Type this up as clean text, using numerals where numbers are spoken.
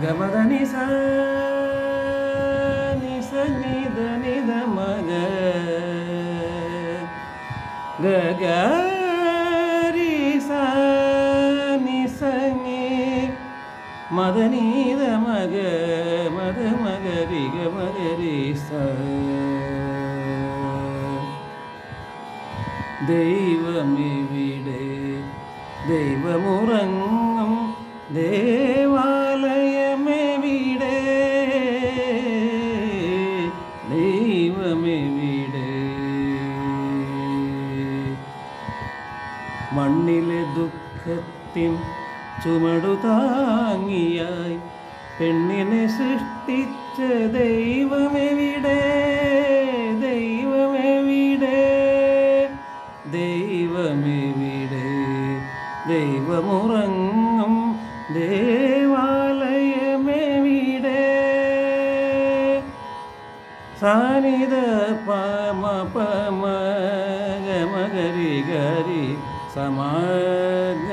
ഗമദനി സ നി സ നി ധ നി ധ മഗ ഗ ഗ രി സ നി സ നി മദ നി ധ മഗ മദ മഗ രി ഗ മഗ രി സ. ദൈവമെവിടെ ദൈവമുറങ്ങും ദേവാലയമെവിടെ ദൈവമെവിടെ. മണ്ണിലെ ദുഃഖത്തിൻ ചുമടുതാങ്ങിയായി പെണ്ണിനെ സൃഷ്ടിച്ച ദൈവമെവിടെ ദൈവമെവിടെ ദൈവമെവിടെ ദൈവമുറങ്ങും ദേവാലയമെവിടെ. സാനിധ പമ പമ ഗമഗരി ഗരി സമഗ